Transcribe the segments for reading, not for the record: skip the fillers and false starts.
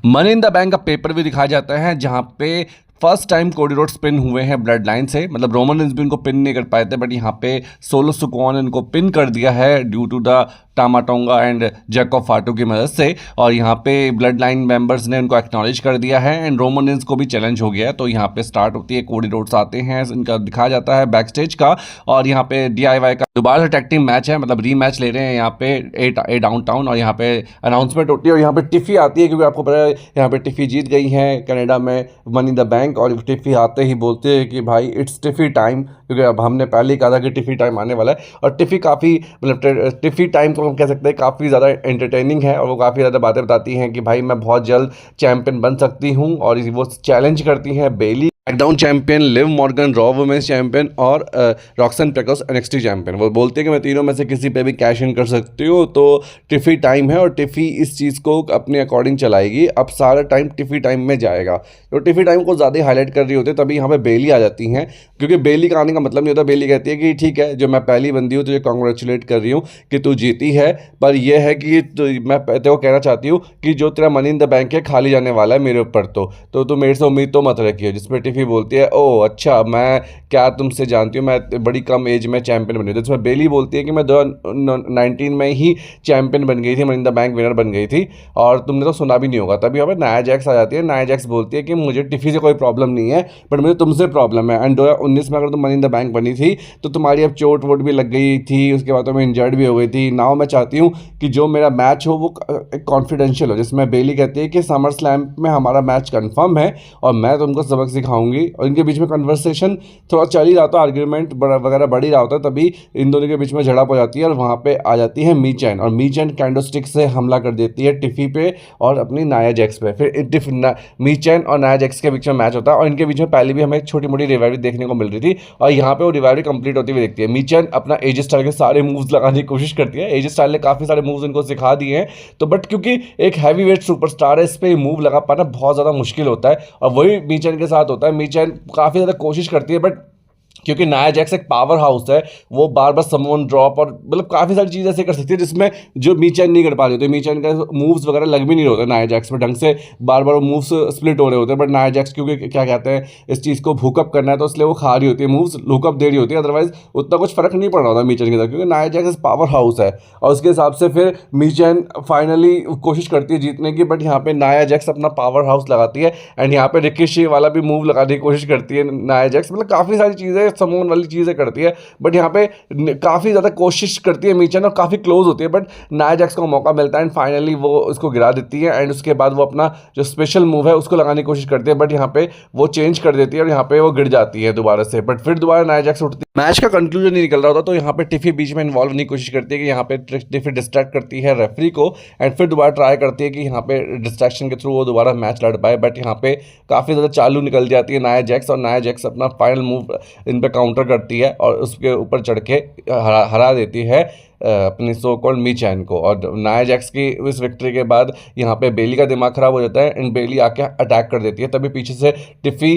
Money in the bank का paper भी दिखाया जाता है जहां पे first time Cody Rhodes pin हुए हैं ब्लड लाइन से। मतलब रोमन रेंस भी इनको पिन नहीं कर पाए थे, बट यहाँ पे सोलो सिकोआ ने इनको पिन कर दिया है due to the Tama Tonga and Jacob Fatu की मदद से। और यहाँ पे ब्लड लाइन मेंबर्स ने उनको एक्नॉलेज कर दिया है एंड रोमन रेंस को भी चैलेंज हो गया है। तो यहाँ पे स्टार्ट होती है, कोडी रोड्स आते हैं, इनका दिखाया जाता है बैक स्टेज का। और यहाँ पे DIY का दोबारा से टैग टीम मैच है, मतलब रीमैच ले रहे हैं यहाँ पे ए डाउनटाउन। और यहाँ पे अनाउंसमेंट होती है और यहाँ पे टिफ़ी आती है, क्योंकि आपको पता है यहाँ पे टिफ़ी जीत गई है कनाडा में मनी द बैंक। और टिफ़ी आते ही बोलते हैं कि भाई इट्स टिफ़ी टाइम, क्योंकि अब हमने पहले ही कहा था कि टिफ़ी टाइम आने वाला है। और टिफ़ी काफ़ी मतलब टिफ़ी टाइम को हम कह सकते हैं काफ़ी ज़्यादा एंटरटेनिंग है, और वो काफ़ी ज़्यादा बातें बताती हैं कि भाई मैं बहुत जल्द चैंपियन बन सकती हूँ। और वो चैलेंज करती हैं Bayley SmackDown champion, Liv Morgan Raw women's champion और रॉक्सन पेकोस NXT चैंपियन। वो बोलते हैं कि मैं तीनों में से किसी पे भी कैश इन कर सकती हूँ। तो टिफ़ी टाइम है और टिफ़ी इस चीज़ को अपने अकॉर्डिंग चलाएगी। अब सारा टाइम टिफ़ी टाइम में जाएगा। तो टिफ़ी टाइम को ज़्यादा हाईलाइट कर रही होती है, तभी यहाँ पे बेली आ जाती हैं, क्योंकि बेली का आने का मतलब नहीं होता। बेली कहती है कि ठीक है, जो मैं पहली बंदी हूँ तुझे कॉन्ग्रेचुलेट कर रही हूँ कि तू जीती है, पर यह है कि मैं तेरे को कहना चाहती हूँ कि जो तेरा मनी इन द बैंक है खाली जाने वाला है मेरे ऊपर, तो तू मेरे से उम्मीद तो मत रखिए। जिसमें टिफ़ी बोलती है ओ अच्छा, मैं क्या तुमसे जानती हूँ, मैं बड़ी कम एज में चैंपियन बनी थी। जिसमें बेली बोलती है कि मैं 2019 में ही चैंपियन बन गई थी, money in the bank winner बन गई थी, और तुमने तो सुना भी नहीं होगा। तभी यहाँ पर नाया जैक्स आ जाती है। नाया जैक्स बोलती है कि मुझे टिफ़ी से कोई प्रॉब्लम नहीं है, बट मुझे तुमसे प्रॉब्लम है। एंड 2019 में अगर तुम मनी इन द बैंक बनी थी तो तुम्हारी अब चोट वोट भी लग गई थी, उसके बाद तो मैं इंजर्ड भी हो गई थी। नाउ मैं चाहती हूँ कि जो मेरा मैच हो वो कॉन्फिडेंशियल हो। जिसमें बेली कहती है कि समर स्लैम में हमारा मैच कंफर्म है और मैं तुमको सबक सिखाऊंगी। और इनके बीच में कन्वर्सेशन थोड़ा चल ही रहा था, आर्ग्यूमेंट वगैरह बढ़ ही रहा होता है, तभी इन दोनों के बीच में झड़प हो जाती है। और वहाँ पे आ जाती है मी चैन, और मी चैन कैंडोस्टिक से हमला कर देती है टिफ़ी पे और अपनी नाया जैक्स पे। फिर मी चैन और नाया जैक्स के बीच में मैच होता है, और इनके बीच में पहले भी हमें एक छोटी मोटी रिवाइवरी देखने को मिल रही थी, और यहाँ पे वो रिवाइवरी कंप्लीट होती हुई दिखती है। मी चैन अपना एज स्टाइल के सारे मूव्स लगाने की कोशिश करती है। एज स्टाइल ने काफ़ी सारे मूव्स इनको सिखा दिए हैं, तो बट क्योंकि एक हैवी वेट सुपरस्टार है, इस पर मूव लगा पाना बहुत ज़्यादा मुश्किल होता है। और वही मी चैन के साथ होता है। मी चैन काफ़ी ज़्यादा कोशिश करती है, बट क्योंकि नाया जैक्स एक पावर हाउस है, वो बार बार समवन ड्रॉप और मतलब काफ़ी सारी चीज़ ऐसे कर सकती है जिसमें जो मी चैन नहीं कर पा रही होती। मी चैन का मूव्स वगैरह लग भी नहीं होते नाया जैक्स में ढंग से, बार बार वो मूव्स स्प्लिट हो रहे होते हैं। बट नाया जैक्स क्योंकि क्या कहते हैं, इस चीज़ को हुकअप करना है, तो इसलिए वो खा रही होती है मूव्स, हुकअप दे रही होती है। अदरवाइज उतना कुछ फर्क नहीं पड़ रहा होता मी चैन के साथ, क्योंकि नाया जैक्स पावर हाउस है। और उसके हिसाब से फिर मी चैन फाइनली कोशिश करती है जीतने की, बट यहाँ पे नाया जैक्स अपना पावर हाउस लगाती है। एंड यहाँ पे रिकी वाला भी मूव लगाने की कोशिश करती है नाया जैक्स। मतलब काफ़ी सारी चीज़ें समोन वाली चीज़ें करती है, बट यहाँ पे काफ़ी ज़्यादा कोशिश करती है मी चैन, और काफ़ी क्लोज होती है, बट नाया जैक्स को मौका मिलता है एंड फाइनली वो उसको गिरा देती है। एंड उसके बाद वो अपना जो स्पेशल मूव है उसको लगाने की कोशिश करती है, बट यहाँ पे वो चेंज कर देती है और यहाँ पे वो गिर जाती है दोबारा से। बट फिर दोबारा नाया जैक्स उठती है। मैच का कंक्लूजन नहीं निकल रहा होता, तो यहाँ पे टिफ़ी बीच में इन्वॉल्व होने की कोशिश करती है कि यहाँ पे टिफ़ी डिस्ट्रैक्ट करती है रेफरी को, एंड फिर दोबारा ट्राई करती है कि यहाँ पे डिस्ट्रैक्शन के थ्रू वो दोबारा मैच लड़ पाए। बट यहाँ पे काफ़ी ज़्यादा चालू निकल जाती है नाया जैक्स, और नाया जैक्स अपना फाइनल मूव इन पर काउंटर करती है और उसके ऊपर चढ़ के हरा देती है अपनी सो कॉल्ड मी चैन को। और नाया जैक्स की इस विक्ट्री के बाद यहाँ पे बेली का दिमाग खराब हो जाता है एंड बेली आके अटैक कर देती है। तभी पीछे से टिफ़ी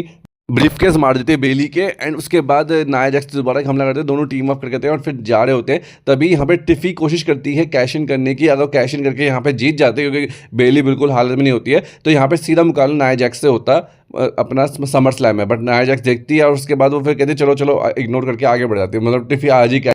ब्रीफकेस मार देते हैं बेली के, एंड उसके बाद नाया जैक्स दोबारा हमला करते हैं, दोनों टीम अप करते हैं और फिर जा रहे होते हैं। तभी यहाँ पे टिफ़ी कोशिश करती है कैश इन करने की। अगर कैश इन करके यहाँ पे जीत जाते हैं, क्योंकि बेली बिल्कुल हालत में नहीं होती है, तो यहाँ पे सीधा मुकाबला नाया जैक्स से होता अपना समर स्लैम है। बट नाया जैक्स देखती है और उसके बाद वो फिर कहती है चलो चलो, इग्नोर करके आगे बढ़ जाती है। मतलब टिफ़ी आज ही